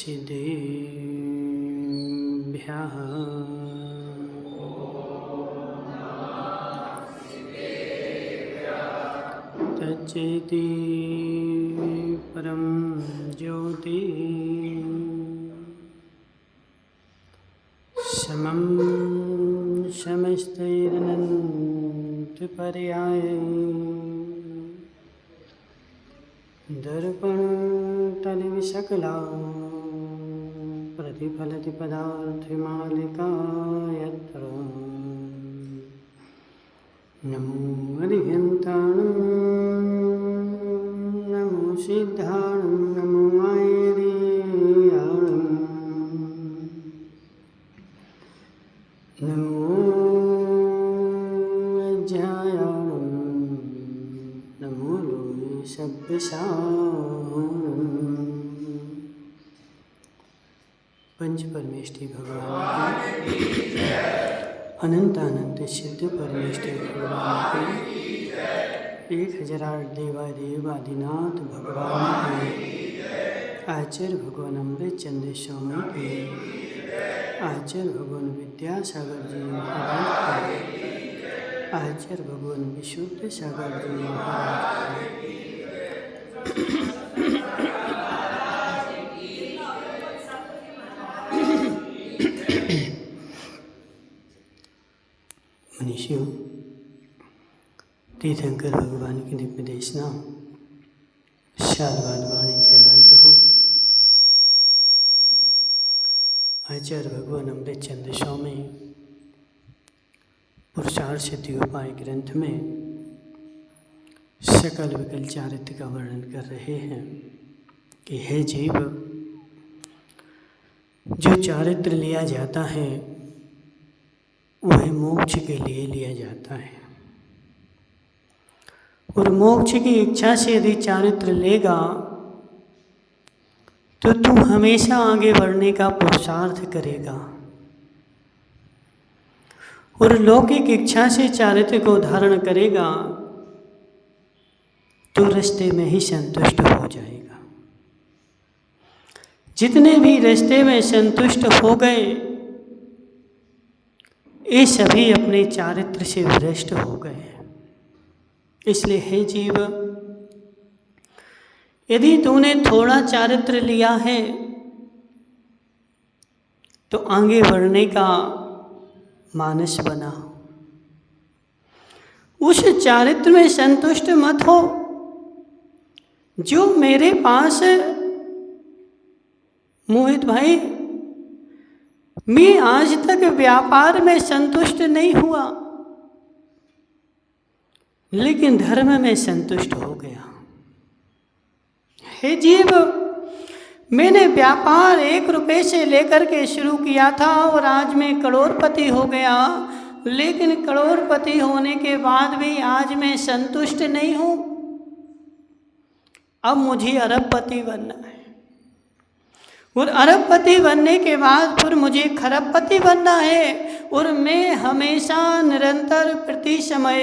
सिद्धेभ्यः तच्चेति परं ज्योति समं समस्तैरनन्तपर्याय दर्पणतलविसकला प्रतिफलति पदार्थमालिका यत्र नमो अधिगन्ताणं नमो सिद्धाणं नमो आयर्याणं नमो अज्ञायाणं नमो लोये सभ्यसारणं। पंच परमेष्ठी भगवान की अनंत अनंत सिद्ध परमेष्ठी भगवान की 1008 देवादेव आदिनाथ भगवान की आचार्य भगवान अमृत चंद्र स्वामी की आचार्य भगवान विद्यासागर जी महाराज की आचार्य भगवान विशुद्ध सागर जी महाराज की मनीषियों, तीर्थंकर भगवान की दिव्य देशना शालवाद वाणी जयवंत हो। आचार्य भगवान अमृत चंद्र स्वामी पुरुषार्थ सिद्धि उपाय ग्रंथ में सकल विकल चारित्र का वर्णन कर रहे हैं कि हे जीव, जो चारित्र लिया जाता है वह मोक्ष के लिए लिया जाता है, और मोक्ष की इच्छा से यदि चारित्र लेगा तो तू हमेशा आगे बढ़ने का पुरुषार्थ करेगा, और लौकिक इच्छा से चारित्र को धारण करेगा तो रास्ते में ही संतुष्ट हो जाएगा। जितने भी रास्ते में संतुष्ट हो गए ये सभी अपने चारित्र से भ्रष्ट हो गए। इसलिए हे जीव, यदि तूने थोड़ा चारित्र लिया है तो आगे बढ़ने का मानस बना, उस चारित्र में संतुष्ट मत हो जो मेरे पास। मोहित भाई, मैं आज तक व्यापार में संतुष्ट नहीं हुआ, लेकिन धर्म में संतुष्ट हो गया। हे जीव, मैंने व्यापार 1 रुपये से लेकर के शुरू किया था और आज मैं करोड़पति हो गया, लेकिन करोड़पति होने के बाद भी आज मैं संतुष्ट नहीं हूँ। अब मुझे अरबपति बनना है, और अरबपति बनने के बाद फिर मुझे खरबपति बनना है, और मैं हमेशा निरंतर प्रति समय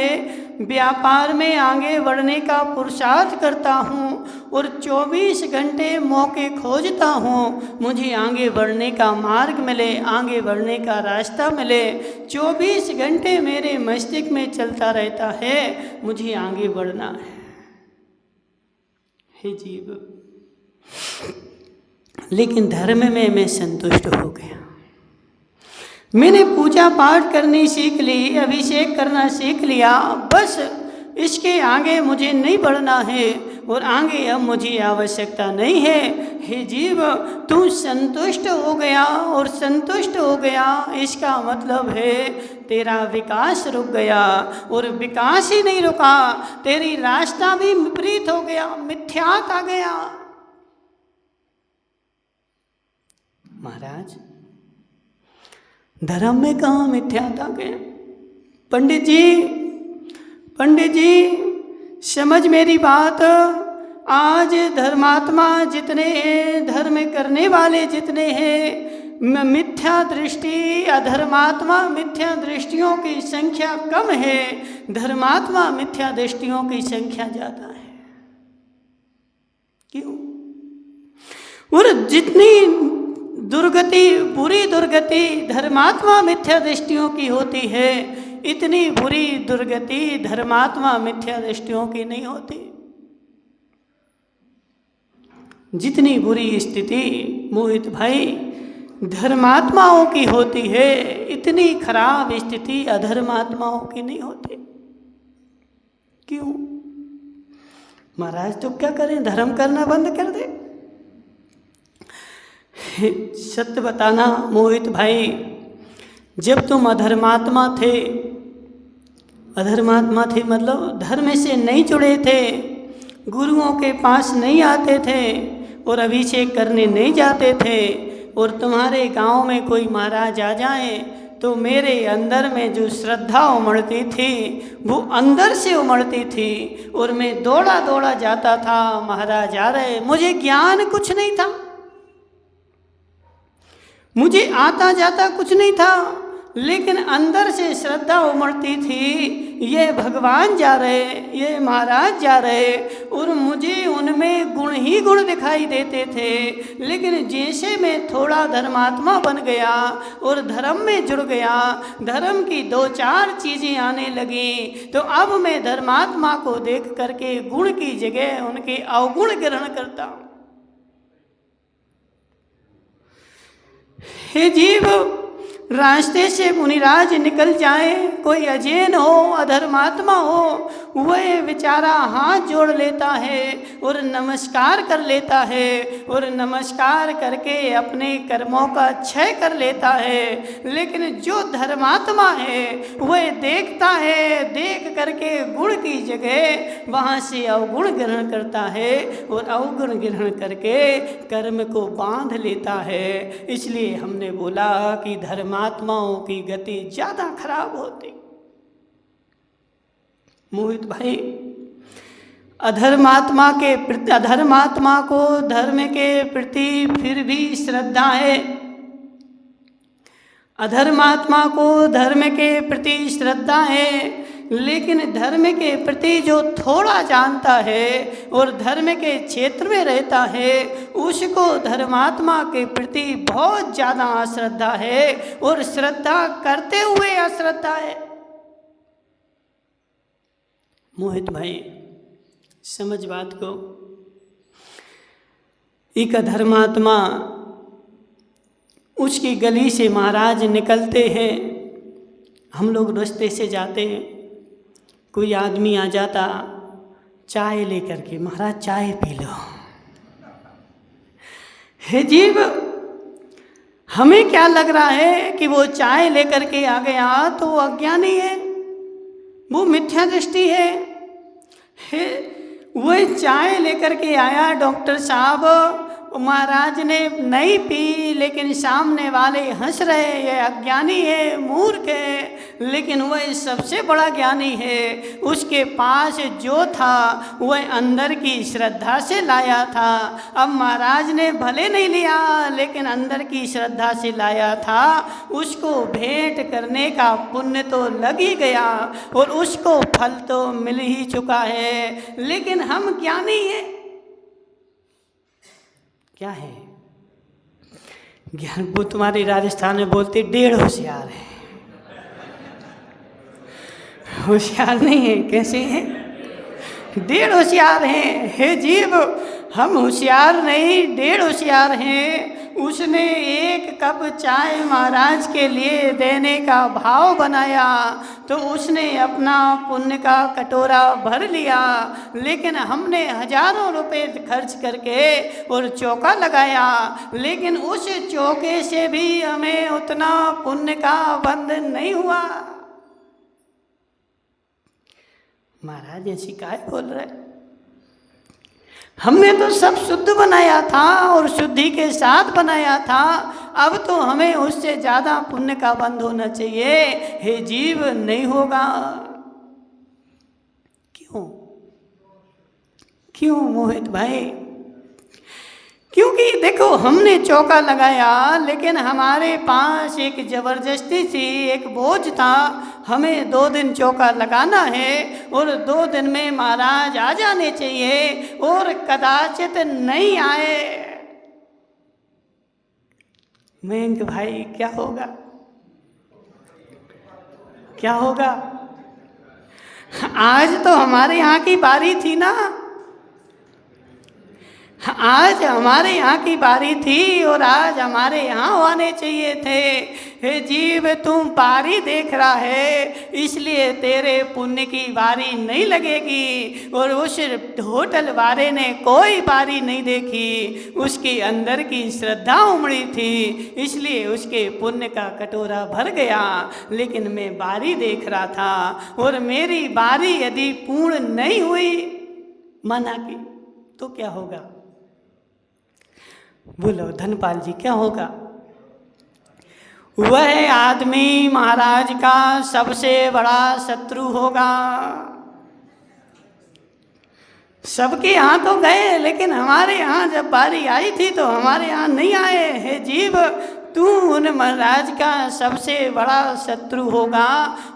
व्यापार में आगे बढ़ने का पुरुषार्थ करता हूँ, और 24 घंटे मौके खोजता हूँ, मुझे आगे बढ़ने का मार्ग मिले, आगे बढ़ने का रास्ता मिले। 24 घंटे मेरे मस्तिष्क में चलता रहता है, मुझे आगे बढ़ना है। हे जीव, लेकिन धर्म में मैं संतुष्ट हो गया। मैंने पूजा पाठ करनी सीख ली, अभिषेक करना सीख लिया, बस इसके आगे मुझे नहीं बढ़ना है, और आगे अब मुझे आवश्यकता नहीं है। हे जीव, तू संतुष्ट हो गया, और संतुष्ट हो गया इसका मतलब है तेरा विकास रुक गया, और विकास ही नहीं रुका, तेरी रास्ता भी विपरीत हो गया, मिथ्यात आ गया। महाराज, धर्म में कहाँ मिथ्यात आ गए? पंडित जी समझ मेरी बात। आज धर्मात्मा जितने हैं, धर्म करने वाले जितने हैं, मिथ्या दृष्टि अधर्मात्मा मिथ्या दृष्टियों की संख्या कम है, धर्मात्मा मिथ्या दृष्टियों की संख्या ज़्यादा है। क्यों? और जितनी दुर्गति, बुरी दुर्गति धर्मात्मा मिथ्या दृष्टियों की होती है, इतनी बुरी दुर्गति धर्मात्मा मिथ्या दृष्टियों की नहीं होती। जितनी बुरी स्थिति मोहित भाई धर्मात्माओं की होती है, इतनी खराब स्थिति अधर्मात्माओं की नहीं होती। क्यों? महाराज तो क्या करें, धर्म करना बंद कर दे? सत्य बताना मोहित भाई, जब तुम अधर्मात्मा थे मतलब धर्म से नहीं जुड़े थे, गुरुओं के पास नहीं आते थे और अभिषेक करने नहीं जाते थे, और तुम्हारे गांव में कोई महाराज आ जाए तो मेरे अंदर में जो श्रद्धा उमड़ती थी वो अंदर से उमड़ती थी, और मैं दौड़ा दौड़ा जाता था, महाराज आ रहे। मुझे ज्ञान कुछ नहीं था, मुझे आता जाता कुछ नहीं था, लेकिन अंदर से श्रद्धा उमड़ती थी, ये भगवान जा रहे, ये महाराज जा रहे, और मुझे उनमें गुण ही गुण दिखाई देते थे। लेकिन जैसे मैं थोड़ा धर्मात्मा बन गया और धर्म में जुड़ गया, धर्म की 2-4 चीज़ें आने लगी, तो अब मैं धर्मात्मा को देख करके गुण की जगह उनके अवगुण ग्रहण करता हूँ। हे जीव, रास्ते से मुनिराज निकल जाए, कोई अजैन हो, अधर्मात्मा हो, वह बेचारा हाथ जोड़ लेता है और नमस्कार कर लेता है, और नमस्कार करके अपने कर्मों का क्षय कर लेता है। लेकिन जो धर्मात्मा है वह देखता है, देख करके गुण की जगह वहाँ से अवगुण ग्रहण करता है, और अवगुण ग्रहण करके कर्म को बांध लेता है। इसलिए हमने बोला कि धर्मात्माओं की गति ज़्यादा खराब होती। मोहित भाई, अधर्मात्मा को धर्म के प्रति फिर भी श्रद्धा है, अधर्मात्मा को धर्म के प्रति श्रद्धा है, लेकिन धर्म के प्रति जो थोड़ा जानता है और धर्म के क्षेत्र में रहता है, उसको धर्मात्मा के प्रति बहुत ज़्यादा अश्रद्धा है, और श्रद्धा करते हुए अश्रद्धा है। मोहित भाई, समझ बात को। एक अधर्मात्मा, उसकी गली से महाराज निकलते हैं, हम लोग रास्ते से जाते हैं, कोई आदमी आ जाता चाय लेकर के, महाराज चाय पी लो। हे जीव, हमें क्या लग रहा है कि वो चाय लेकर के आ गया तो वो अज्ञानी है, वो मिथ्या दृष्टि है। वो चाय लेकर के आया, डॉक्टर साहब महाराज ने नहीं पी, लेकिन सामने वाले हंस रहे, ये अज्ञानी है, मूर्ख है। लेकिन वह सबसे बड़ा ज्ञानी है, उसके पास जो था वह अंदर की श्रद्धा से लाया था। अब महाराज ने भले नहीं लिया, लेकिन अंदर की श्रद्धा से लाया था, उसको भेंट करने का पुण्य तो लग ही गया और उसको फल तो मिल ही चुका है। लेकिन हम ज्ञानी हैं, क्या है ज्ञान? वो तुम्हारी राजस्थान में बोलते 1.5 होशियार है, होशियार नहीं है। कैसे हैं? 1.5 होशियार हैं। हे जीव, हम होशियार नहीं, 1.5 होशियार हैं। उसने 1 कप चाय महाराज के लिए देने का भाव बनाया तो उसने अपना पुण्य का कटोरा भर लिया, लेकिन हमने हजारों रुपए खर्च करके और चौका लगाया, लेकिन उस चौके से भी हमें उतना पुण्य का बंधन नहीं हुआ। महाराज ऐसी काहे बोल रहे? हमने तो सब शुद्ध बनाया था और शुद्धि के साथ बनाया था, अब तो हमें उससे ज़्यादा पुण्य का बंध होना चाहिए। हे जीव, नहीं होगा। क्यों मोहित भाई? क्योंकि देखो, हमने चौका लगाया, लेकिन हमारे पास एक ज़बरदस्ती थी, एक बोझ था, हमें 2 दिन चौका लगाना है और 2 दिन में महाराज आ जाने चाहिए, और कदाचित नहीं आए। मयंक भाई क्या होगा, क्या होगा? आज तो हमारे यहाँ की बारी थी ना, आज हमारे यहाँ की बारी थी और आज हमारे यहाँ आने चाहिए थे। हे जीव, तुम बारी देख रहा है इसलिए तेरे पुण्य की बारी नहीं लगेगी। और उस होटल वाले ने कोई बारी नहीं देखी, उसके अंदर की श्रद्धा उमड़ी थी इसलिए उसके पुण्य का कटोरा भर गया। लेकिन मैं बारी देख रहा था और मेरी बारी यदि पूर्ण नहीं हुई मना की तो क्या होगा? बोलो धनपाल जी, क्या होगा? वह आदमी महाराज का सबसे बड़ा शत्रु होगा। सबके यहाँ तो गए लेकिन हमारे यहाँ जब बारी आई थी तो हमारे यहाँ नहीं आए। हे जीव, तू उन महाराज का सबसे बड़ा शत्रु होगा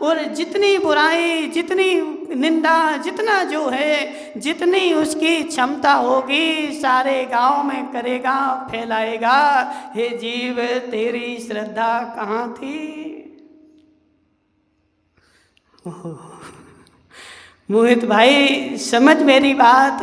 और जितनी बुराई, जितनी निंदा, जितना जो है, जितनी उसकी क्षमता होगी सारे गांव में करेगा, फैलाएगा। हे जीव, तेरी श्रद्धा कहाँ थी? मोहित भाई समझ मेरी बात,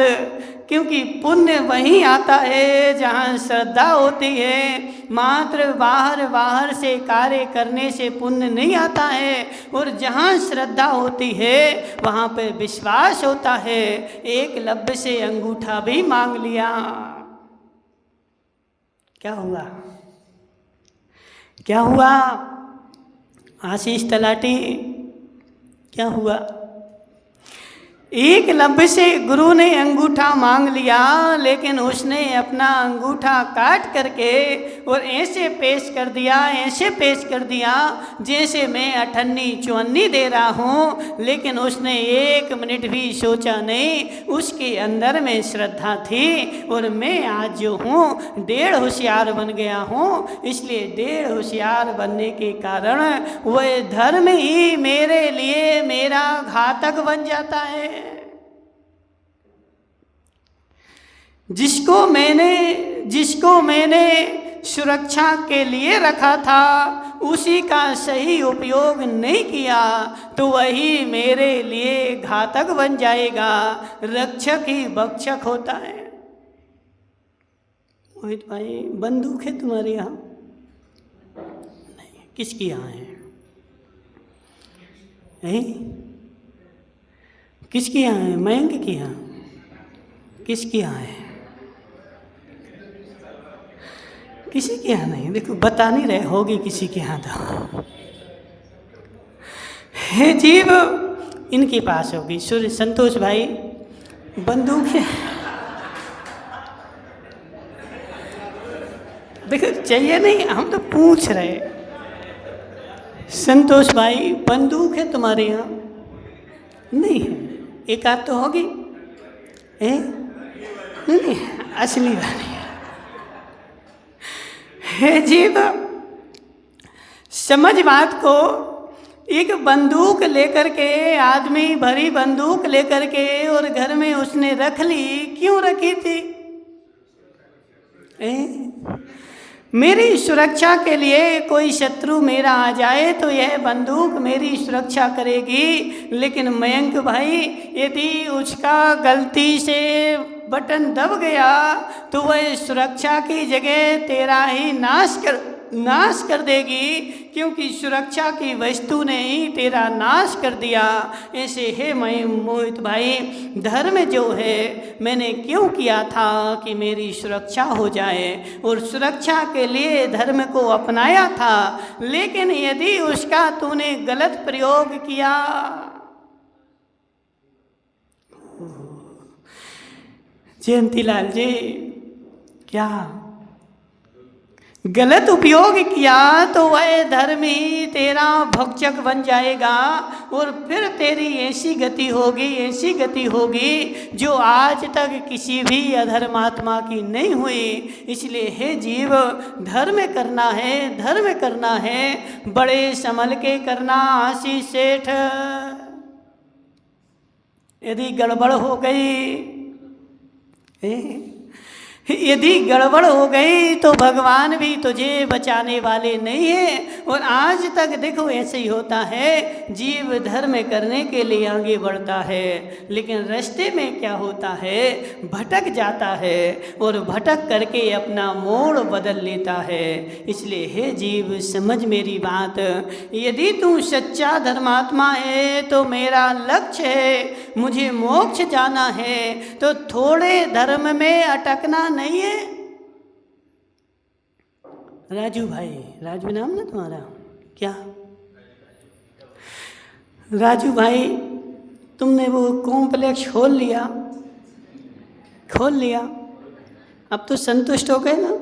क्योंकि पुण्य वहीं आता है जहाँ श्रद्धा होती है। मात्र बाहर से कार्य करने से पुण्य नहीं आता है, और जहाँ श्रद्धा होती है वहाँ पे विश्वास होता है। एकलव्य से अंगूठा भी मांग लिया, क्या हुआ? क्या हुआ आशीष तलाटी, क्या हुआ? एकलव्य से गुरु ने अंगूठा मांग लिया, लेकिन उसने अपना अंगूठा काट करके और ऐसे पेश कर दिया, ऐसे पेश कर दिया जैसे मैं 58-54 दे रहा हूँ। लेकिन उसने 1 मिनट भी सोचा नहीं, उसके अंदर में श्रद्धा थी। और मैं आज जो हूँ 1.5 होशियार बन गया हूँ, इसलिए 1.5 होशियार बनने के कारण वह धर्म ही मेरे लिए मेरा घातक बन जाता है। जिसको मैंने सुरक्षा के लिए रखा था उसी का सही उपयोग नहीं किया तो वही मेरे लिए घातक बन जाएगा। रक्षक ही भक्षक होता है। मोहित भाई, बंदूक है तुम्हारे यहाँ? नहीं, किसकी यहाँ है? किसकी यहाँ है? मयंक की यहाँ? किसकी यहाँ है? किसी के यहाँ नहीं। देखो बता नहीं रहे, होगी किसी के यहाँ तो। हे जीव, इनके पास होगी। सूर्य संतोष भाई, बंदूक है? देखो चाहिए नहीं, हम तो पूछ रहे। संतोष भाई, बंदूक है तुम्हारे यहाँ? नहीं है। एक आध तो होगी। नहीं, असली वाली है। हे जीव, समझ बात को। एक बंदूक लेकर के, आदमी भरी बंदूक लेकर के और घर में उसने रख ली। क्यों रखी थी? मेरी सुरक्षा के लिए कोई शत्रु मेरा आ जाए तो यह बंदूक मेरी सुरक्षा करेगी। लेकिन मयंक भाई, यदि उसका गलती से बटन दब गया तो वह सुरक्षा की जगह तेरा ही नाश कर देगी, क्योंकि सुरक्षा की वस्तु ने ही तेरा नाश कर दिया। ऐसे है मोहित भाई, धर्म जो है मैंने क्यों किया था कि मेरी सुरक्षा हो जाए, और सुरक्षा के लिए धर्म को अपनाया था। लेकिन यदि उसका तूने गलत प्रयोग किया, जयंतीलाल जी, क्या गलत उपयोग किया तो वह धर्म ही तेरा भक्षक बन जाएगा। और फिर तेरी ऐसी गति होगी जो आज तक किसी भी अधर्मात्मा की नहीं हुई। इसलिए हे जीव, धर्म करना है, बड़े संभल के करना। आशीष सेठ, यदि गड़बड़ हो गई, यदि गड़बड़ हो गई तो भगवान भी तुझे बचाने वाले नहीं है। और आज तक देखो ऐसे ही होता है, जीव धर्म करने के लिए आगे बढ़ता है, लेकिन रास्ते में क्या होता है, भटक जाता है और भटक करके अपना मोड़ बदल लेता है। इसलिए हे जीव समझ मेरी बात, यदि तू सच्चा धर्मात्मा है तो मेरा लक्ष्य है, मुझे मोक्ष जाना है, तो थोड़े धर्म में अटकना नहीं है। राजू भाई, राजू नाम ना तुम्हारा क्या? राजू भाई, तुमने वो कॉम्प्लेक्स खोल लिया, अब तो संतुष्ट हो गए ना?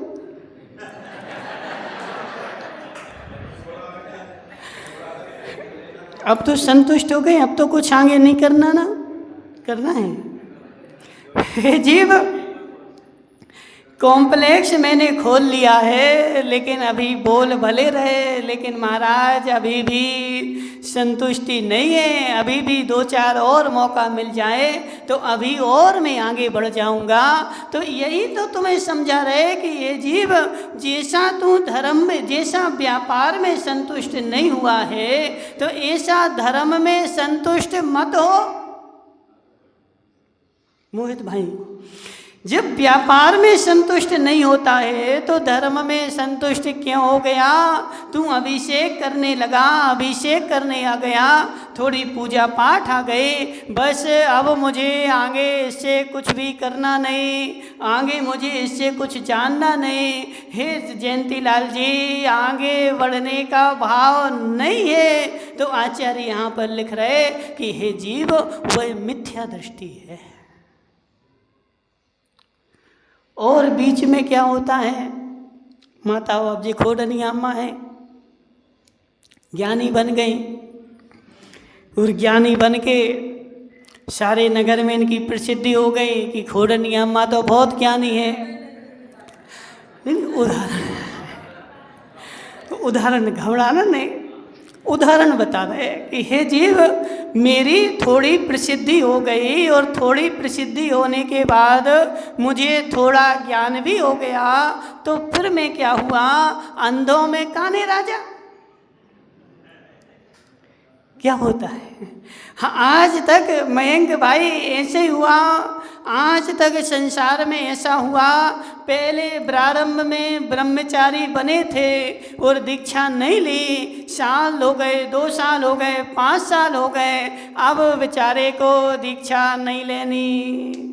अब तो संतुष्ट हो गए, अब तो कुछ आगे नहीं करना ना, करना है। हे जीव, कॉम्प्लेक्स मैंने खोल लिया है, लेकिन अभी बोल भले रहे, लेकिन महाराज अभी भी संतुष्टि नहीं है। अभी भी 2-4 और मौका मिल जाए तो अभी और मैं आगे बढ़ जाऊंगा। तो यही तो तुम्हें समझा रहे कि ये जीव, जैसा तू धर्म में, जैसा व्यापार में संतुष्ट नहीं हुआ है, तो ऐसा धर्म में संतुष्ट मत हो। मोहित भाई, जब व्यापार में संतुष्ट नहीं होता है तो धर्म में संतुष्ट क्यों हो गया? तू अभिषेक करने लगा, अभिषेक करने आ गया, थोड़ी पूजा पाठ आ गई, बस अब मुझे आगे इससे कुछ भी करना नहीं, आगे मुझे इससे कुछ जानना नहीं। हे जयंती लाल जी, आगे बढ़ने का भाव नहीं है। तो आचार्य यहाँ पर लिख रहे कि हे जीव, वह मिथ्या दृष्टि है। और बीच में क्या होता है, माता अब जी खोडनी अम्मा है, ज्ञानी बन गई, और ज्ञानी बन के सारे नगर में इनकी प्रसिद्धि हो गई कि खोडनी अम्मा तो बहुत ज्ञानी है। उदाहरण घबराना नहीं, उदाहरण बता रहे कि हे जीव, मेरी थोड़ी प्रसिद्धि हो गई, और थोड़ी प्रसिद्धि होने के बाद मुझे थोड़ा ज्ञान भी हो गया, तो फिर मैं क्या हुआ, अंधों में काने राजा। क्या होता है? हाँ, आज तक मयंक भाई ऐसे ही हुआ, आज तक संसार में ऐसा हुआ। पहले प्रारंभ में ब्रह्मचारी बने थे और दीक्षा नहीं ली, साल हो गए, 2 साल हो गए, 5 साल हो गए, अब बेचारे को दीक्षा नहीं लेनी।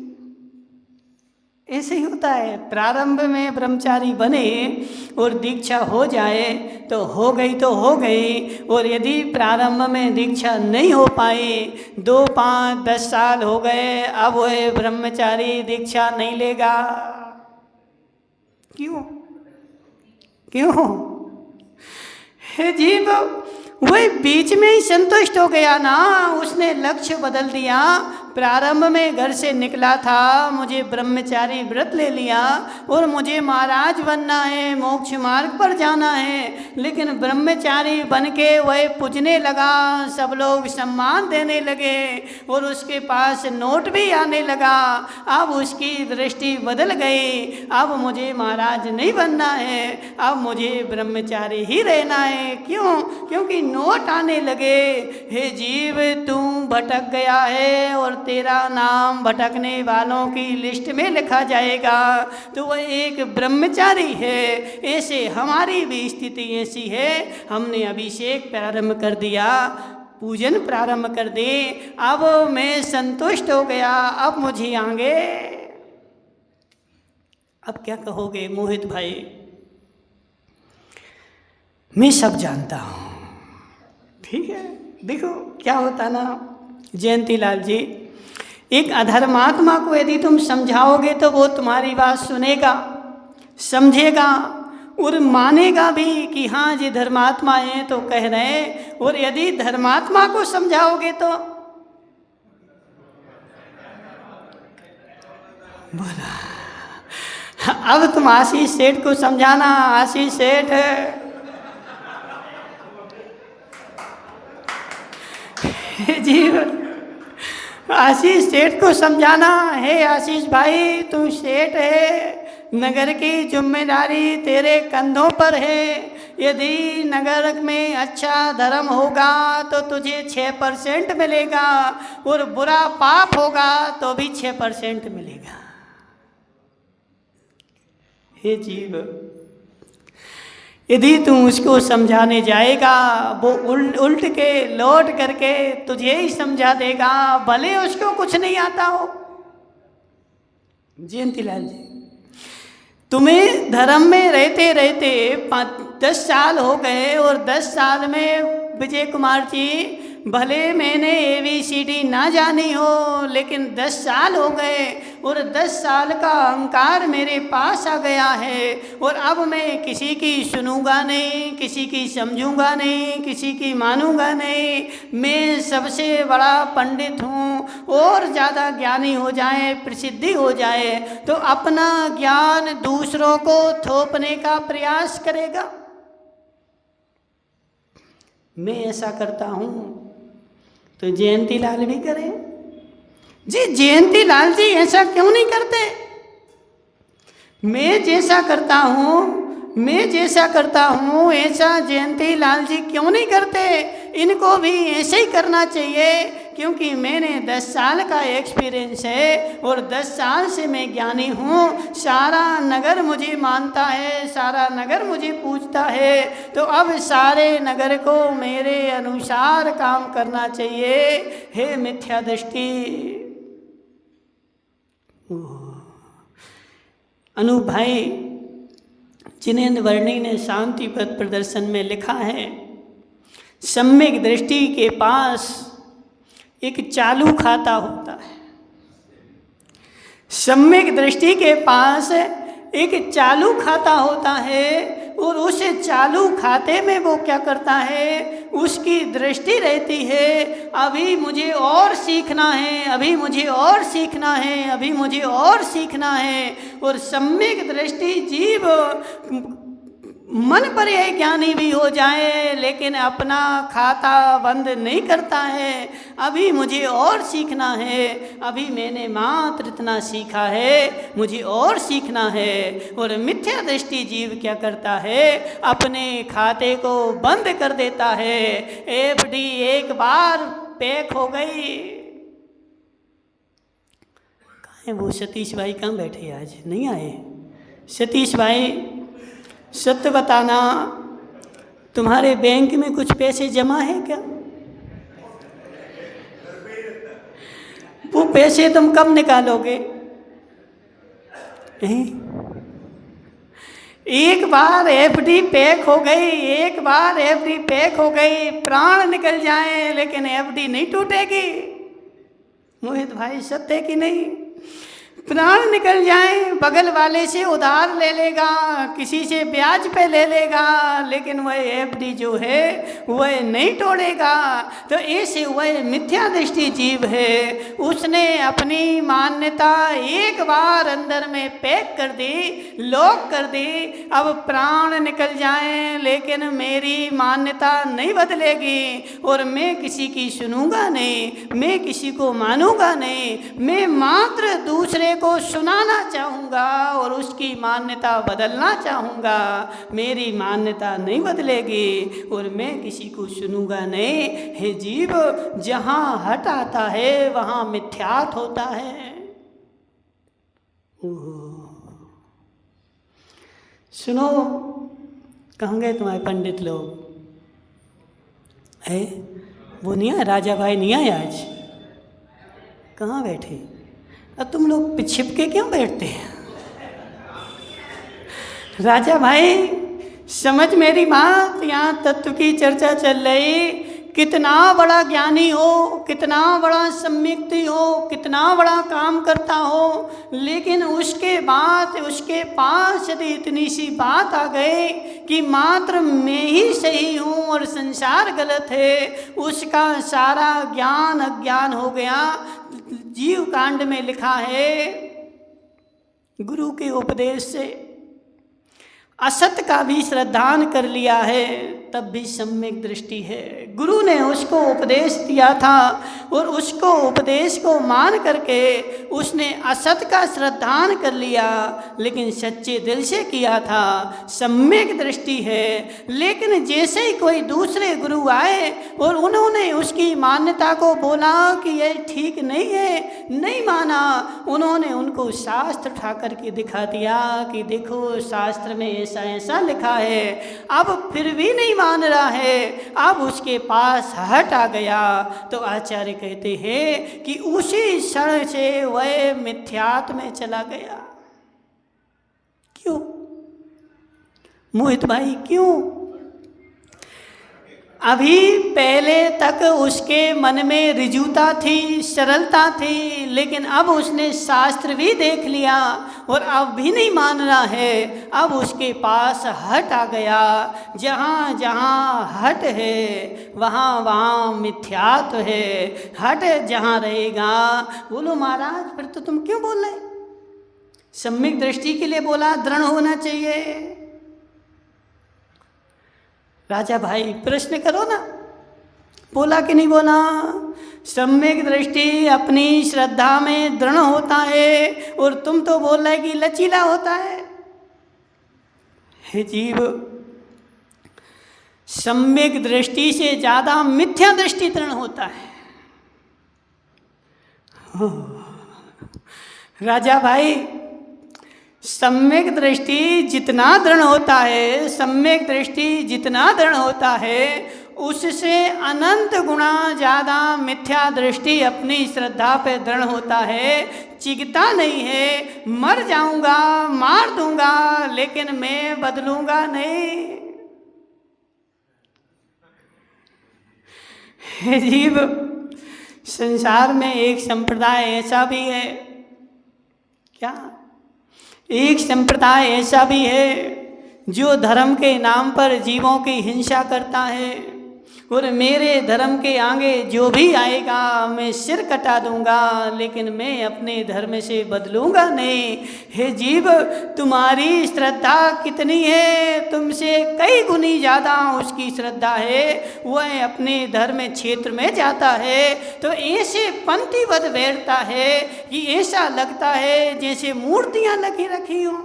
ऐसे ही होता है, प्रारंभ में ब्रह्मचारी बने और दीक्षा हो जाए तो हो गई तो हो गई, और यदि प्रारंभ में दीक्षा नहीं हो पाई, 2, 5, 10 साल हो गए, अब वह ब्रह्मचारी दीक्षा नहीं लेगा। क्यों? हे जीव, वही बीच में ही संतुष्ट हो गया ना, उसने लक्ष्य बदल दिया। प्रारंभ में घर से निकला था, मुझे ब्रह्मचारी व्रत ले लिया और मुझे महाराज बनना है, मोक्ष मार्ग पर जाना है, लेकिन ब्रह्मचारी बन के वह पूजने लगा, सब लोग सम्मान देने लगे और उसके पास नोट भी आने लगा। अब उसकी दृष्टि बदल गई, अब मुझे महाराज नहीं बनना है, अब मुझे ब्रह्मचारी ही रहना है। क्यों? क्योंकि नोट आने लगे। हे जीव, तू भटक गया है और तेरा नाम भटकने वालों की लिस्ट में लिखा जाएगा। तो वह एक ब्रह्मचारी है। ऐसे हमारी भी स्थिति ऐसी है, हमने अभिषेक प्रारंभ कर दिया, पूजन प्रारंभ कर दे, अब मैं संतुष्ट हो गया, अब मुझे आगे। अब क्या कहोगे मोहित भाई? मैं सब जानता हूँ, ठीक है। देखो क्या होता ना जयंती लाल जी, एक अधर्मात्मा को यदि तुम समझाओगे तो वो तुम्हारी बात सुनेगा, समझेगा और मानेगा भी कि हाँ जी धर्मात्मा है तो कह रहे हैं। और यदि धर्मात्मा को समझाओगे तो बोला, अब तुम आशीष सेठ को समझाना। आशीष सेठ जीव, आशीष सेठ को समझाना है, आशीष भाई तू सेठ है, नगर की जिम्मेदारी तेरे कंधों पर है। यदि नगर में अच्छा धर्म होगा तो तुझे 6% मिलेगा, और बुरा पाप होगा तो भी 6% मिलेगा। हे जीव, यदि तू उसको समझाने जाएगा, वो उल्ट के लौट करके तुझे ही समझा देगा, भले उसको कुछ नहीं आता हो। जयंतीलाल जी, तुम्हें धर्म में रहते रहते 10 साल हो गए, और 10 साल में विजय कुमार जी, भले मैंने ABCD ना जानी हो, लेकिन 10 साल हो गए और 10 साल का अहंकार मेरे पास आ गया है, और अब मैं किसी की सुनूंगा नहीं, किसी की समझूंगा नहीं, किसी की मानूंगा नहीं। मैं सबसे बड़ा पंडित हूँ, और ज़्यादा ज्ञानी हो जाए, प्रसिद्धि हो जाए तो अपना ज्ञान दूसरों को थोपने का प्रयास करेगा। मैं ऐसा करता हूँ तो जयंतीलाल भी करें। जी जयंतीलाल जी ऐसा क्यों नहीं करते? मैं जैसा करता हूँ ऐसा जयंतीलाल जी क्यों नहीं करते? इनको भी ऐसे ही करना चाहिए, क्योंकि मैंने 10 साल का एक्सपीरियंस है, और 10 साल से मैं ज्ञानी हूँ। सारा नगर मुझे मानता है, सारा नगर मुझे पूजता है, तो अब सारे नगर को मेरे अनुसार काम करना चाहिए। हे मिथ्या दृष्टि। अनूप भाई जिनेंद्र वर्णी ने शांति पथ प्रदर्शन में लिखा है, सम्यक दृष्टि के पास एक चालू खाता होता है। सम्यक दृष्टि के पास एक चालू खाता होता है, और उस चालू खाते में वो क्या करता है, उसकी दृष्टि रहती है, अभी मुझे और सीखना है, अभी मुझे और सीखना है, अभी मुझे और सीखना है। और सम्यक दृष्टि जीव मन पर यह ज्ञानी भी हो जाए, लेकिन अपना खाता बंद नहीं करता है। अभी मुझे और सीखना है, अभी मैंने मात्र इतना सीखा है, मुझे और सीखना है। और मिथ्या दृष्टि जीव क्या करता है, अपने खाते को बंद कर देता है। FD एक बार पैक हो गई। कहाँ है वो सतीश भाई? कहाँ बैठे? आज नहीं आए सतीश भाई? सत्य बताना, तुम्हारे बैंक में कुछ पैसे जमा है क्या? वो पैसे तुम कब निकालोगे? एक बार FD पैक हो गई, एक बार FD पैक हो गई, प्राण निकल जाए लेकिन FD नहीं टूटेगी। मोहित भाई सत्य कि नहीं? प्राण निकल जाए, बगल वाले से उधार ले लेगा, किसी से ब्याज पे ले लेगा, लेकिन वह FD जो है वह नहीं तोड़ेगा। तो ऐसे वह मिथ्या दृष्टि जीव है, उसने अपनी मान्यता एक बार अंदर में पैक कर दी, लॉक कर दी। अब प्राण निकल जाए लेकिन मेरी मान्यता नहीं बदलेगी, और मैं किसी की सुनूंगा नहीं, मैं किसी को मानूंगा नहीं, मैं मात्र दूसरे को सुनाना चाहूँगा और उसकी मान्यता बदलना चाहूँगा। मेरी मान्यता नहीं बदलेगी और मैं किसी को सुनूंगा नहीं। हे जीव, जहाँ हट आता है वहाँ मिथ्यात होता है। सुनो, कहाँ गए तुम्हारे पंडित लोग? है वो नहीं आए? राजा भाई नहीं आए आज? कहाँ बैठे? अब तुम लोग छिपके क्यों बैठते हैं? राजा भाई समझ मेरी बात, यहाँ तत्व की चर्चा चल रही। कितना बड़ा ज्ञानी हो, कितना बड़ा सम्यक्ति हो, कितना बड़ा काम करता हो, लेकिन उसके बाद उसके पास यदि इतनी सी बात आ गई कि मात्र मैं ही सही हूँ और संसार गलत है, उसका सारा ज्ञान अज्ञान हो गया। जीव कांड में लिखा है, गुरु के उपदेश से असत का भी श्रद्धान कर लिया है, तब भी सम्यक दृष्टि है। गुरु ने उसको उपदेश दिया था और उसको उपदेश को मान करके उसने असत का श्रद्धान कर लिया, लेकिन सच्चे दिल से किया था, सम्यक दृष्टि है। लेकिन जैसे ही कोई दूसरे गुरु आए और उन्होंने उसकी मान्यता को बोला कि यह ठीक नहीं है, नहीं माना, उन्होंने उनको शास्त्र उठा करके दिखा दिया कि देखो शास्त्र में ऐसा ऐसा लिखा है। अब फिर भी नहीं मान रहा है, अब उसके पास हट आ गया। तो आचार्य कहते हैं कि उसी क्षण से वह मिथ्यात्व में चला गया। क्यों मोहित भाई, क्यों? अभी पहले तक उसके मन में ऋजुता थी, सरलता थी, लेकिन अब उसने शास्त्र भी देख लिया और अब भी नहीं मान रहा है। अब उसके पास हट आ गया। जहाँ जहाँ हट है वहाँ वहाँ मिथ्यात्व है। हट जहाँ रहेगा, बोलो महाराज फिर तो तुम क्यों बोल रहे? सम्यक दृष्टि के लिए बोला, दृढ़ होना चाहिए। राजा भाई प्रश्न करो ना, बोला कि नहीं बोला? सम्यक दृष्टि अपनी श्रद्धा में दृढ़ होता है और तुम तो बोल रहे कि लचीला होता है। हे जीव, सम्यक दृष्टि से ज़्यादा मिथ्या दृष्टि दृढ़ होता है। राजा भाई, सम्यक दृष्टि जितना दृढ़ होता है, सम्यक दृष्टि जितना दृढ़ होता है, उससे अनंत गुणा ज़्यादा मिथ्या दृष्टि अपनी श्रद्धा पे दृढ़ होता है। चिगता नहीं है, मर जाऊंगा, मार दूंगा, लेकिन मैं बदलूंगा नहीं। हे जीव, संसार में एक संप्रदाय ऐसा भी है, क्या? एक संप्रदाय ऐसा भी है जो धर्म के नाम पर जीवों की हिंसा करता है और मेरे धर्म के आगे जो भी आएगा मैं सिर कटा दूंगा, लेकिन मैं अपने धर्म से बदलूंगा नहीं। हे जीव, तुम्हारी श्रद्धा कितनी है? तुमसे कई गुनी ज़्यादा उसकी श्रद्धा है। वह अपने धर्म क्षेत्र में जाता है तो ऐसे पंक्तिबद्ध बैठता है कि ऐसा लगता है जैसे मूर्तियां लगी रखी हो।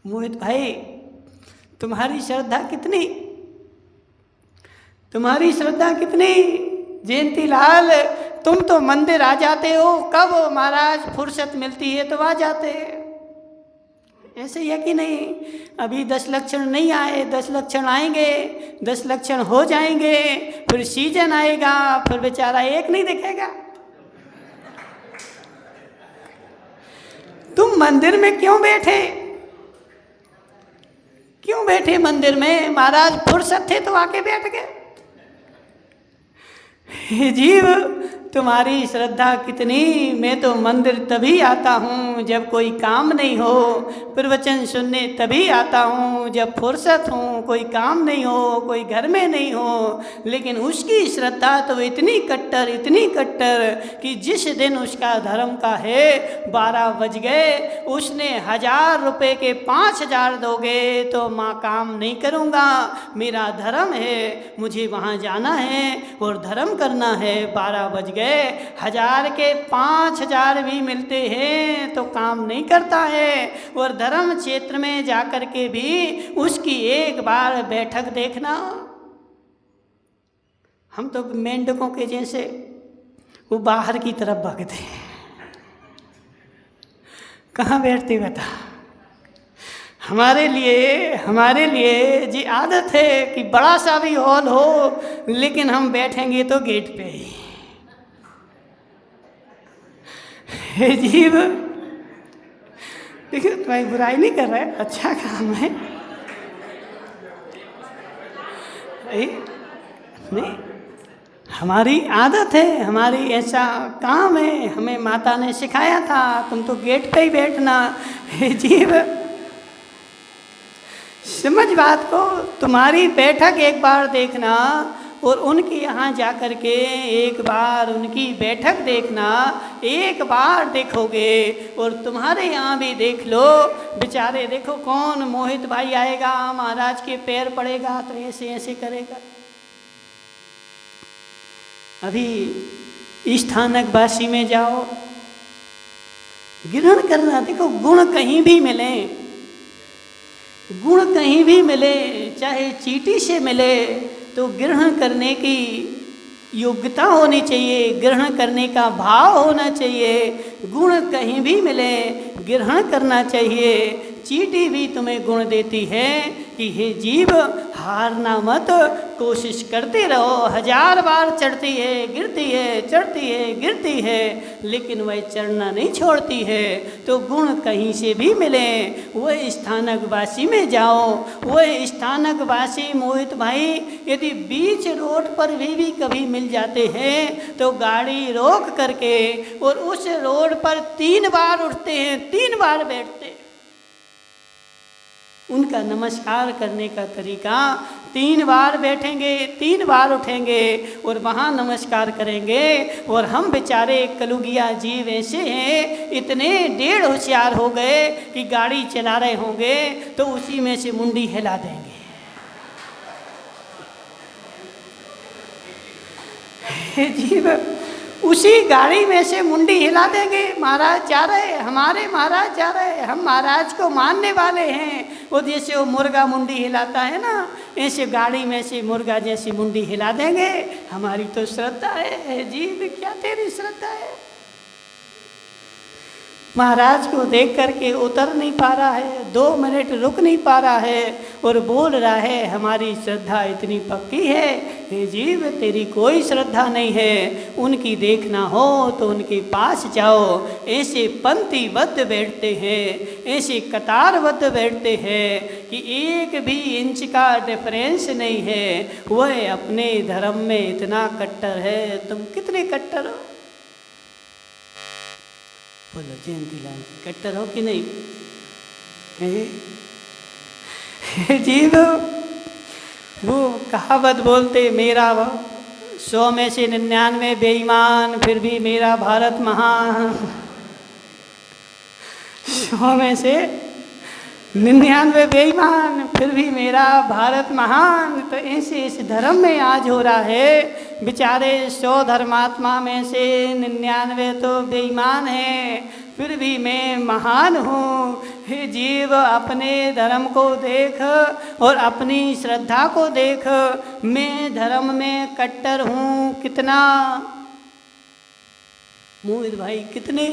मोहित भाई, तुम्हारी श्रद्धा कितनी? तुम्हारी श्रद्धा कितनी? जयंती लाल, तुम तो मंदिर आ जाते हो, कब महाराज फुर्सत मिलती है तो आ जाते हैं। ऐसे है कि नहीं? अभी 10 लक्षण नहीं आए, 10 लक्षण आएंगे, 10 लक्षण हो जाएंगे, फिर सीजन आएगा, फिर बेचारा एक नहीं दिखेगा। तुम मंदिर में क्यों बैठे? क्यों बैठे मंदिर में? महाराज फुर्सत थे तो आके बैठ गए। जीव, तुम्हारी श्रद्धा कितनी? मैं तो मंदिर तभी आता हूँ जब कोई काम नहीं हो, प्रवचन सुनने तभी आता हूँ जब फुर्सत हो, कोई काम नहीं हो, कोई घर में नहीं हो। लेकिन उसकी श्रद्धा तो इतनी कट्टर, इतनी कट्टर कि जिस दिन उसका धर्म का है 12 बज गए, उसने 1000 रुपये के 5000 दोगे तो माँ काम नहीं करूँगा, मेरा धर्म है, मुझे वहाँ जाना है और धर्म करना है। 12 बज गए, 1000 के 5000 भी मिलते हैं तो काम नहीं करता है। और धर्म क्षेत्र में जाकर के भी उसकी एक बार बैठक देखना। हम तो मेंढकों के जैसे वो बाहर की तरफ भागते हैं। कहाँ बैठते बता? हमारे लिए जी आदत है कि बड़ा सा भी हॉल हो, लेकिन हम बैठेंगे तो गेट पे ही। हे जीव, देखिए तुम्हारी बुराई नहीं कर रहे, अच्छा काम है। नहीं, हमारी आदत है, हमारी ऐसा काम है, हमें माता ने सिखाया था, तुम तो गेट पे ही बैठना। हे जीव, समझ बात को। तुम्हारी बैठक एक बार देखना, और उनके यहाँ जा कर के एक बार उनकी बैठक देखना, एक बार देखोगे और तुम्हारे यहाँ भी देख लो। बेचारे देखो कौन मोहित भाई आएगा, महाराज के पैर पड़ेगा तो ऐसे ऐसे करेगा। अभी स्थानकवासी में जाओ, ग्रहण करना। देखो गुण कहीं भी मिले, गुण कहीं भी मिले, चाहे चींटी से मिले, तो ग्रहण करने की योग्यता होनी चाहिए, ग्रहण करने का भाव होना चाहिए। गुण कहीं भी मिले ग्रहण करना चाहिए। चींटी भी तुम्हें गुण देती है कि हे जीव हारना मत, कोशिश करते रहो। 1000 बार चढ़ती है, गिरती है, चढ़ती है, गिरती है, लेकिन वह चढ़ना नहीं छोड़ती है। तो गुण कहीं से भी मिले, वह स्थानकवासी में जाओ। वह स्थानकवासी मोहित भाई यदि बीच रोड पर भी कभी मिल जाते हैं तो गाड़ी रोक करके और उस रोड पर 3 बार उठते हैं, 3 बार बैठते हैं। उनका नमस्कार करने का तरीका, 3 बार बैठेंगे, 3 बार उठेंगे और वहाँ नमस्कार करेंगे। और हम बेचारे कलुगिया जीव ऐसे हैं, इतने डेढ़ होशियार हो गए कि गाड़ी चला रहे होंगे तो उसी में से मुंडी हिला देंगे। हे जीव, उसी गाड़ी में से मुंडी हिला देंगे। महाराज जा रहे हैं, हमारे महाराज जा रहे हैं, हम महाराज को मानने वाले हैं। वो जैसे वो मुर्गा मुंडी हिलाता है ना, ऐसे गाड़ी में से मुर्गा जैसी मुंडी हिला देंगे। हमारी तो श्रद्धा है जीव, क्या तेरी श्रद्धा है? महाराज को देख करके उतर नहीं पा रहा है, 2 मिनट रुक नहीं पा रहा है और बोल रहा है हमारी श्रद्धा इतनी पक्की है। हे जीव, तेरी कोई श्रद्धा नहीं है। उनकी देखना हो तो उनके पास जाओ। ऐसे पंक्तिबद्ध बैठते हैं, ऐसे कतारबद्ध बैठते हैं कि 1 भी इंच का डिफरेंस नहीं है। वह अपने धर्म में इतना कट्टर है। तुम कितने कट्टर हो? बोलो जयंतीलाल, कट्टर हो कि नहीं? जीव, वो कहावत बोलते, मेरा 100 में से 99 बेईमान, फिर भी मेरा भारत महान। 100 में से 99 बेईमान, फिर भी मेरा भारत महान। तो ऐसे इस धर्म में आज हो रहा है। बेचारे 100 धर्मात्मा में से 99 तो बेईमान हैं, फिर भी मैं महान हूँ। हे जीव, अपने धर्म को देख और अपनी श्रद्धा को देख। मैं धर्म में कट्टर हूँ कितना? मोहित भाई कितने?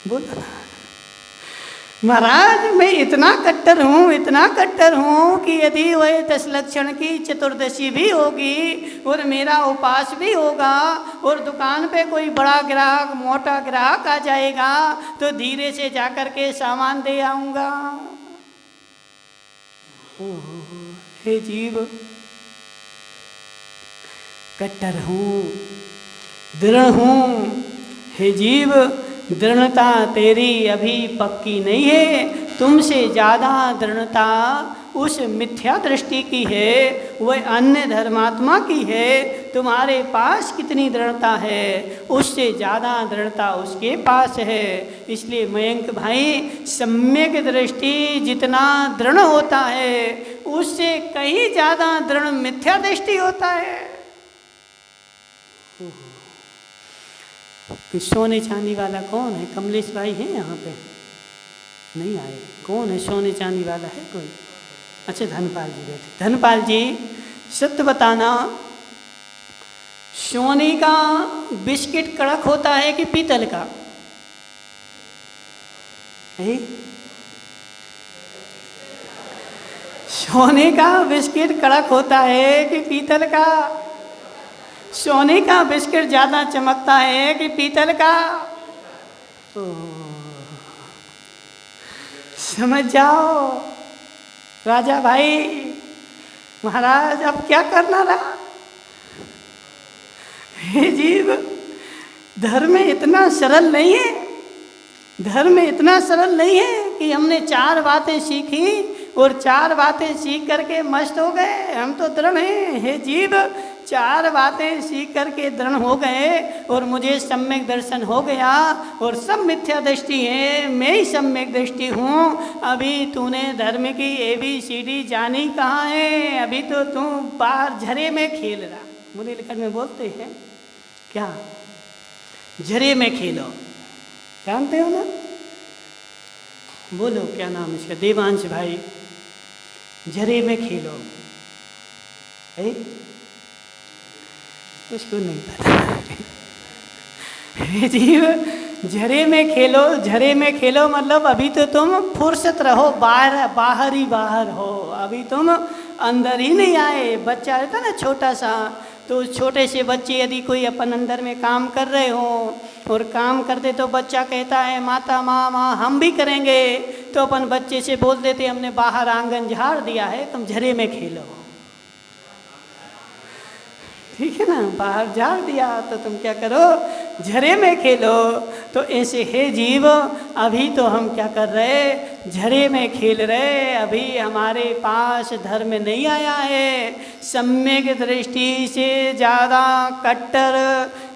बोला महाराज, मैं इतना कट्टर हूँ, इतना कट्टर हूँ कि यदि वह 10 लक्षण की चतुर्दशी भी होगी और मेरा उपास भी होगा और दुकान पे कोई बड़ा ग्राहक, मोटा ग्राहक आ जाएगा तो धीरे से जाकर के सामान दे आऊँगा। हे जीव, कट्टर हूँ, दृढ़ हूँ। हे जीव, दृढ़ता तेरी अभी पक्की नहीं है। तुमसे ज़्यादा दृढ़ता उस मिथ्या दृष्टि की है, वह अन्य धर्मात्मा की है। तुम्हारे पास कितनी दृढ़ता है, उससे ज़्यादा दृढ़ता उसके पास है। इसलिए मयंक भाई, सम्यक दृष्टि जितना दृढ़ होता है उससे कहीं ज़्यादा दृढ़ मिथ्या दृष्टि होता है। सोने चांदी वाला कौन है? कमलेश भाई हैं यहाँ पे? नहीं आए। कौन है सोने चांदी वाला? है कोई? अच्छा, धनपाल जी बैठे। धनपाल जी, सत्य बताना, सोने का बिस्किट कड़क होता है कि पीतल का? है? सोने का बिस्किट कड़क होता है कि पीतल का? सोने का बिस्किट ज़्यादा चमकता है कि पीतल का? समझ जाओ राजा भाई। महाराज अब क्या करना रहा? हे जीव, धर्म इतना सरल नहीं है, धर्म इतना सरल नहीं है कि हमने 4 बातें सीखी और 4 बातें सीख करके मस्त हो गए, हम तो दृढ़ हैं। हे जीव, 4 बातें सीख करके दृढ़ हो गए और मुझे सम्यक दर्शन हो गया और सब मिथ्या दृष्टि है, मैं ही सम्यक दृष्टि हूँ। अभी तूने धर्म की ABCD जानी कहाँ है? अभी तो तू बाहर झरे में खेल रहा। बुंदेलखंड में बोलते हैं क्या, झरे में खेलो, जानते हो ना? बोलो क्या नाम इसका, देवांश भाई, झरे में खेलो है? उसको नहीं पता। जीव, झरे में खेलो, झरे में खेलो मतलब अभी तो तुम फुर्सत रहो, बाहर ही बाहर हो, अभी तुम अंदर ही नहीं आए। बच्चा रहता ना छोटा सा, तो उस छोटे से बच्चे यदि कोई अपन अंदर में काम कर रहे हो और काम करते तो बच्चा कहता है माता माँ हम भी करेंगे, तो अपन बच्चे से बोल देते हमने बाहर आंगन झाड़ दिया है, तुम झरे में खेलो। ठीक है ना, बाहर झाड़ दिया तो तुम क्या करो, झरे में खेलो। तो ऐसे हे जीव, अभी तो हम क्या कर रहे, झरे में खेल रहे, अभी हमारे पास धर्म नहीं आया है। सम्यक दृष्टि से ज़्यादा कट्टर,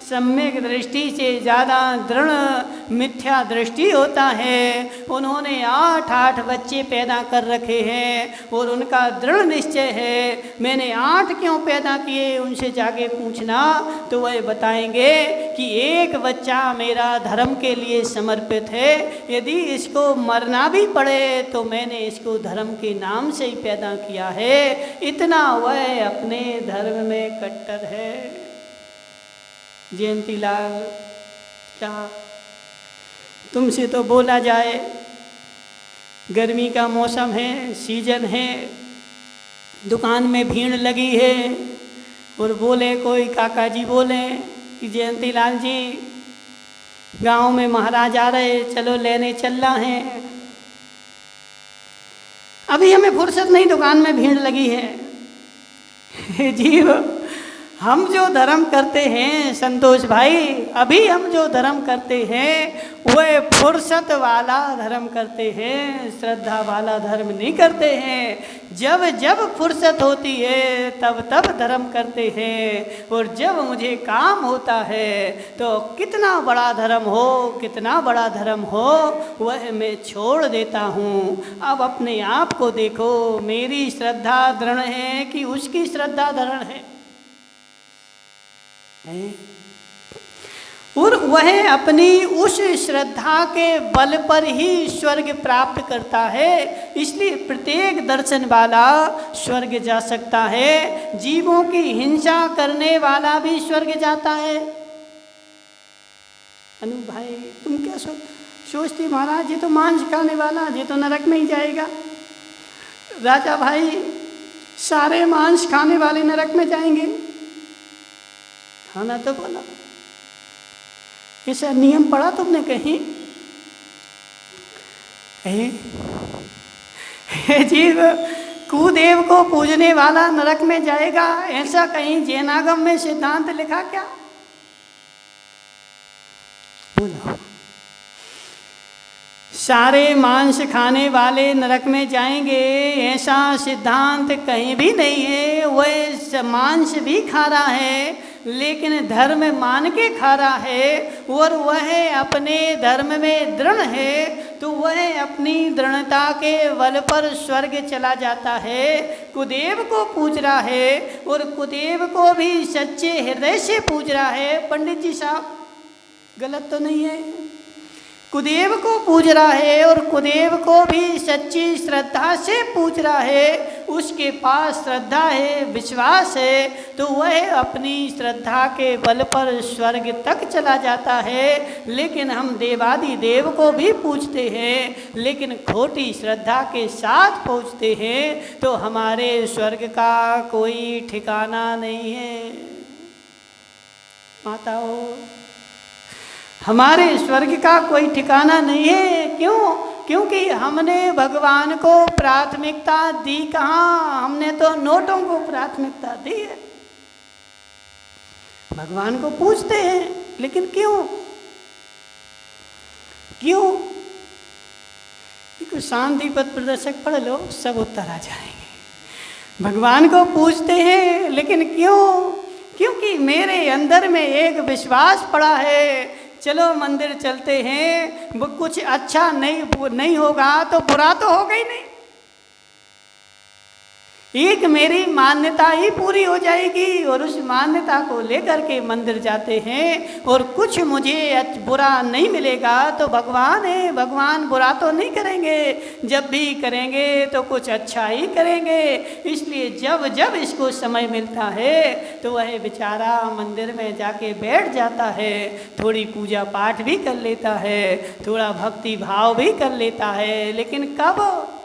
सम्यक दृष्टि से ज़्यादा दृढ़ मिथ्या दृष्टि होता है। उन्होंने 8 बच्चे पैदा कर रखे हैं और उनका दृढ़ निश्चय है मैंने 8 क्यों पैदा किए, उनसे जाके पूछना तो वह बताएंगे कि एक बच्चा मेरा धर्म के लिए समर्पित है, यदि इसको मरना भी पड़े तो मैंने इसको धर्म के नाम से ही पैदा किया है। इतना वह अपने धर्म में कट्टर है। जयंतीलाल, क्या तुमसे तो बोला जाए, गर्मी का मौसम है, सीजन है, दुकान में भीड़ लगी है और बोले कोई काका जी बोले कि जयंतीलाल जी गांव में महाराज आ रहे, चलो लेने चल रहा है। अभी हमें फुर्सत नहीं, दुकान में भीड़ लगी है। जीव, हम जो धर्म करते हैं संतोष भाई, अभी हम जो धर्म करते हैं वह फुर्सत वाला धर्म करते हैं, श्रद्धा वाला धर्म नहीं करते हैं। जब जब फुर्सत होती है तब तब धर्म करते हैं, और जब मुझे काम होता है तो कितना बड़ा धर्म हो, कितना बड़ा धर्म हो, वह मैं छोड़ देता हूँ। अब अपने आप को देखो, मेरी श्रद्धा दृढ़ है कि उसकी श्रद्धा दृढ़ है? और वह अपनी उस श्रद्धा के बल पर ही स्वर्ग प्राप्त करता है। इसलिए प्रत्येक दर्शन वाला स्वर्ग जा सकता है। जीवों की हिंसा करने वाला भी स्वर्ग जाता है। अनु भाई, तुम क्या सोचती महाराज, ये तो मांस खाने वाला, ये तो नरक में ही जाएगा। राजा भाई, सारे मांस खाने वाले नरक में जाएंगे? खाना तो बोला, ऐसा नियम पढ़ा तुमने कहीं? जीव, कुदेव को पूजने वाला नरक में जाएगा, ऐसा कहीं जैनागम में सिद्धांत लिखा क्या? बोलो। सारे मांस खाने वाले नरक में जाएंगे, ऐसा सिद्धांत कहीं भी नहीं है। वह मांस भी खा रहा है लेकिन धर्म मान के खा रहा है, और वह अपने धर्म में दृढ़ है, तो वह अपनी दृढ़ता के बल पर स्वर्ग चला जाता है। कुदेव को पूज रहा है और कुदेव को भी सच्चे हृदय से पूज रहा है। पंडित जी साहब, गलत तो नहीं है? कुदेव को पूज रहा है और कुदेव को भी सच्ची श्रद्धा से पूज रहा है। उसके पास श्रद्धा है, विश्वास है, तो वह अपनी श्रद्धा के बल पर स्वर्ग तक चला जाता है। लेकिन हम देवादि देव को भी पूजते हैं, लेकिन खोटी श्रद्धा के साथ पूजते हैं, तो हमारे स्वर्ग का कोई ठिकाना नहीं है। माताओं, हमारे स्वर्ग का कोई ठिकाना नहीं है। क्यों? क्योंकि हमने भगवान को प्राथमिकता दी कहाँ? हमने तो नोटों को प्राथमिकता दी है। भगवान को पूजते हैं, लेकिन क्यों? क्यों? इसको शांति पथ प्रदर्शक पढ़ लो, सब उत्तर आ जाएंगे। भगवान को पूछते हैं, लेकिन क्यों? क्योंकि मेरे अंदर में एक विश्वास पड़ा है, चलो मंदिर चलते हैं, वो कुछ अच्छा नहीं होगा तो बुरा तो होगा ही नहीं। एक मेरी मान्यता ही पूरी हो जाएगी और उस मान्यता को लेकर के मंदिर जाते हैं और कुछ मुझे बुरा नहीं मिलेगा तो भगवान है, भगवान बुरा तो नहीं करेंगे, जब भी करेंगे तो कुछ अच्छा ही करेंगे। इसलिए जब जब इसको समय मिलता है तो वह बेचारा मंदिर में जाके बैठ जाता है, थोड़ी पूजा पाठ भी कर लेता है, थोड़ा भक्ति भाव भी कर लेता है, लेकिन कब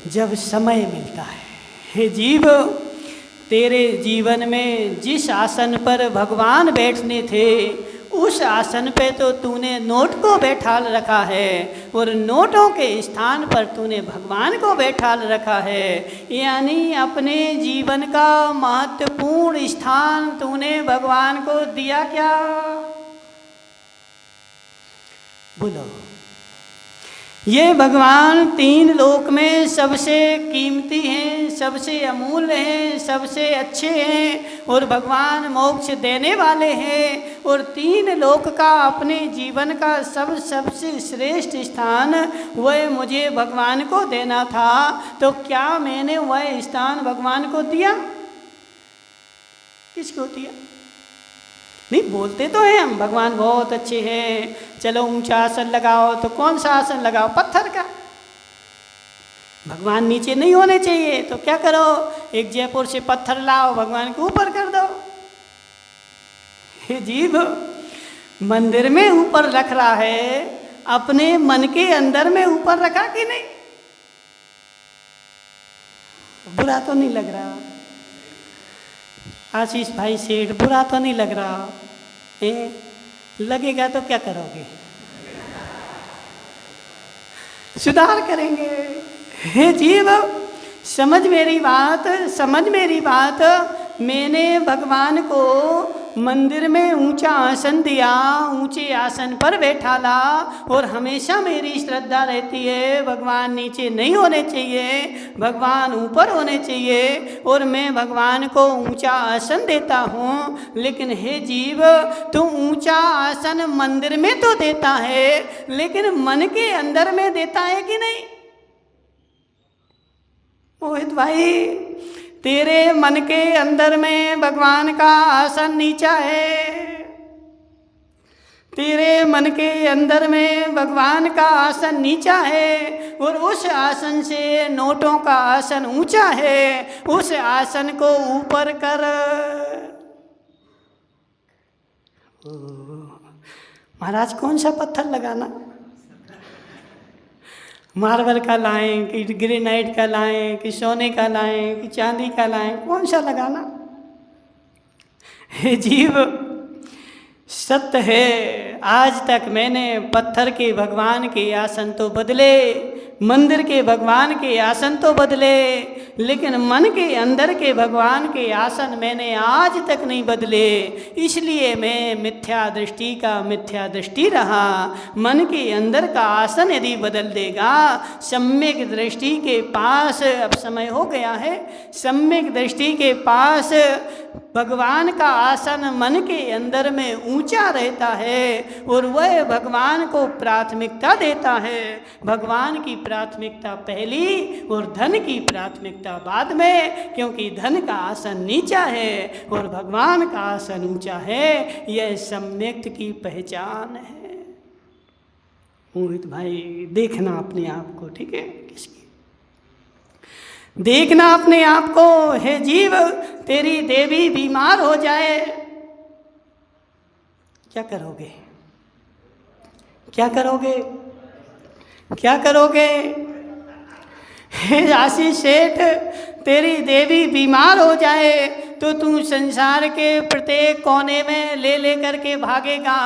जब समय मिलता है। हे जीव, तेरे जीवन में जिस आसन पर भगवान बैठने थे उस आसन पे तो तूने नोट को बैठा रखा है और नोटों के स्थान पर तूने भगवान को बैठा रखा है। यानी अपने जीवन का महत्वपूर्ण स्थान तूने भगवान को दिया क्या? बोलो। ये भगवान तीन लोक में सबसे कीमती हैं, सबसे अमूल्य हैं, सबसे अच्छे हैं और भगवान मोक्ष देने वाले हैं। और तीन लोक का अपने जीवन का सबसे श्रेष्ठ स्थान वह मुझे भगवान को देना था, तो क्या मैंने वह स्थान भगवान को दिया? किसको दिया? नहीं, बोलते तो हैं हम भगवान बहुत अच्छे हैं, चलो ऊंचा आसन लगाओ, तो कौन सा आसन लगाओ? पत्थर का। भगवान नीचे नहीं होने चाहिए तो क्या करो, एक जयपुर से पत्थर लाओ, भगवान को ऊपर कर दो। हे जीव, मंदिर में ऊपर रख रहा है, अपने मन के अंदर में ऊपर रखा कि नहीं? बुरा तो नहीं लग रहा? आशीष भाई सेठ, बुरा तो नहीं लग रहा? लगेगा तो क्या करोगे? सुधार करेंगे। हे जीव, समझ मेरी बात। मैंने भगवान को मंदिर में ऊंचा आसन दिया, ऊंचे आसन पर बैठा ला और हमेशा मेरी श्रद्धा रहती है भगवान नीचे नहीं होने चाहिए, भगवान ऊपर होने चाहिए और मैं भगवान को ऊंचा आसन देता हूँ। लेकिन हे जीव, तू ऊंचा आसन मंदिर में तो देता है, लेकिन मन के अंदर में देता है कि नहीं? मोहित भाई, तेरे मन के अंदर में भगवान का आसन नीचा है, तेरे मन के अंदर में भगवान का आसन नीचा है और उस आसन से नोटों का आसन ऊंचा है। उस आसन को ऊपर कर। महाराज, कौन सा पत्थर लगाना? मार्बल का लाएं कि ग्रेनाइट का लाएं कि सोने का लाएं कि चांदी का लाएं, कौन सा लगाना? हे जीव, सत्य है, आज तक मैंने पत्थर के भगवान के आसन तो बदले, मंदिर के भगवान के आसन तो बदले, लेकिन मन के अंदर के भगवान के आसन मैंने आज तक नहीं बदले। इसलिए मैं मिथ्या दृष्टि रहा। मन के अंदर का आसन यदि बदल देगा, सम्यक दृष्टि के पास अब समय हो गया है, सम्यक दृष्टि के पास भगवान का आसन मन के अंदर में ऊंचा रहता है और वह भगवान को प्राथमिकता देता है। भगवान की प्राथमिकता पहली और धन की प्राथमिकता बाद में, क्योंकि धन का आसन नीचा है और भगवान का आसन ऊंचा है। यह सम्यक्त की पहचान है। मोहित भाई, देखना अपने आप को, ठीक है? किसकी देखना अपने आप को। हे जीव, तेरी देवी बीमार हो जाए, क्या करोगे? क्या करोगे? क्या करोगे? हे आशीष सेठ, तेरी देवी बीमार हो जाए तो तू संसार के प्रत्येक कोने में ले करके भागेगा,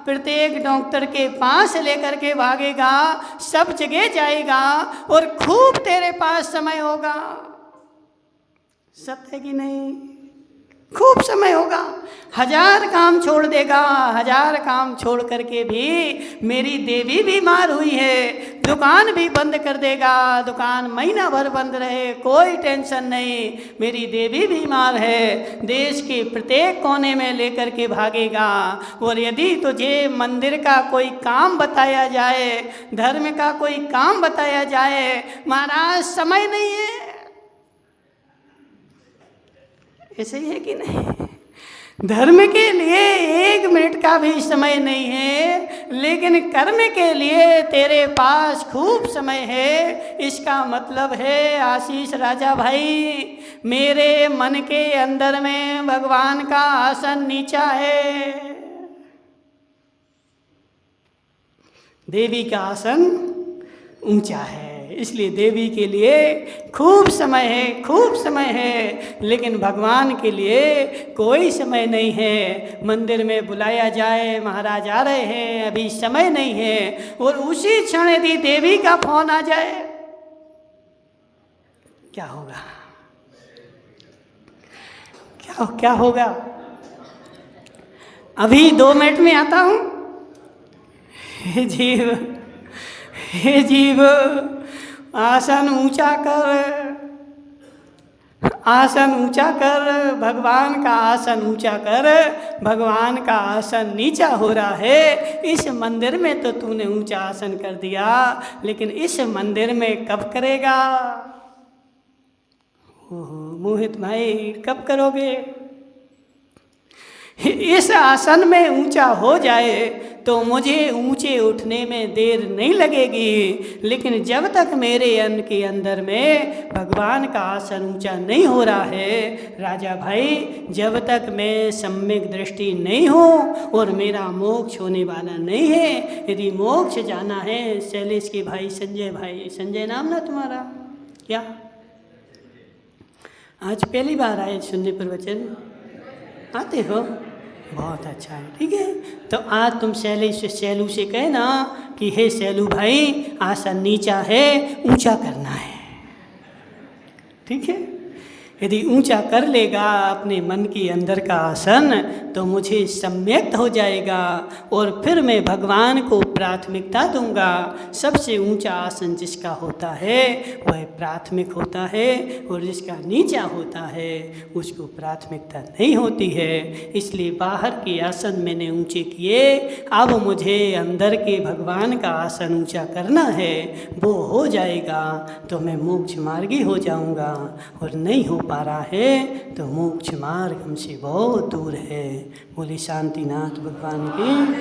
प्रत्येक डॉक्टर के पास लेकर के भागेगा, सब जगह जाएगा और खूब तेरे पास समय होगा। सत्य है कि नहीं? खूब समय होगा, 1000 काम छोड़ देगा, 1000 काम छोड़ करके भी मेरी देवी बीमार हुई है, दुकान भी बंद कर देगा, दुकान महीना भर बंद रहे, कोई टेंशन नहीं, मेरी देवी बीमार है, देश के प्रत्येक कोने में लेकर के भागेगा। और यदि तुझे मंदिर का कोई काम बताया जाए, धर्म का कोई काम बताया जाए, महाराज समय नहीं है। ऐसे ही है कि नहीं? धर्म के लिए 1 मिनट का भी समय नहीं है, लेकिन कर्म के लिए तेरे पास खूब समय है। इसका मतलब है आशीष राजा भाई, मेरे मन के अंदर में भगवान का आसन नीचा है, देवी का आसन ऊंचा है, इसलिए देवी के लिए खूब समय है, खूब समय है, लेकिन भगवान के लिए कोई समय नहीं है। मंदिर में बुलाया जाए, महाराज आ रहे हैं, अभी समय नहीं है, और उसी क्षण यदि देवी का फोन आ जाए, क्या होगा? क्या होगा? अभी 2 मिनट में आता हूं। हे जीव आसन ऊंचा कर, आसन ऊंचा कर, भगवान का आसन ऊंचा कर, भगवान का आसन नीचा हो रहा है। इस मंदिर में तो तूने ऊंचा आसन कर दिया, लेकिन इस मंदिर में कब करेगा? मोहित भाई कब करोगे? इस आसन में ऊंचा हो जाए तो मुझे ऊंचे उठने में देर नहीं लगेगी, लेकिन जब तक मेरे अन्न के अंदर में भगवान का आसन ऊंचा नहीं हो रहा है राजा भाई, जब तक मैं सम्यक दृष्टि नहीं हो और मेरा मोक्ष होने वाला नहीं है। यदि मोक्ष जाना है, शैलेश के भाई संजय नाम ना तुम्हारा, क्या आज पहली बार आए सुनने प्रवचन? आते हो? बहुत अच्छा है, ठीक है। तो आज तुम शैलू से कहना कि हे शैलू भाई, आसन नीचा है, ऊंचा करना है, ठीक है। यदि ऊंचा कर लेगा अपने मन के अंदर का आसन तो मुझे सम्यक्त हो जाएगा, और फिर मैं भगवान को प्राथमिकता दूंगा। सबसे ऊंचा आसन जिसका होता है वह प्राथमिक होता है, और जिसका नीचा होता है उसको प्राथमिकता नहीं होती है। इसलिए बाहर के आसन मैंने ऊंचे किए, अब मुझे अंदर के भगवान का आसन ऊंचा करना है। वो हो जाएगा तो मैं मोक्ष मार्गी हो जाऊंगा, और नहीं हो पा रहा है तो मोक्ष मार्ग हमसे बहुत दूर है। बोले शांतिनाथ भगवान की।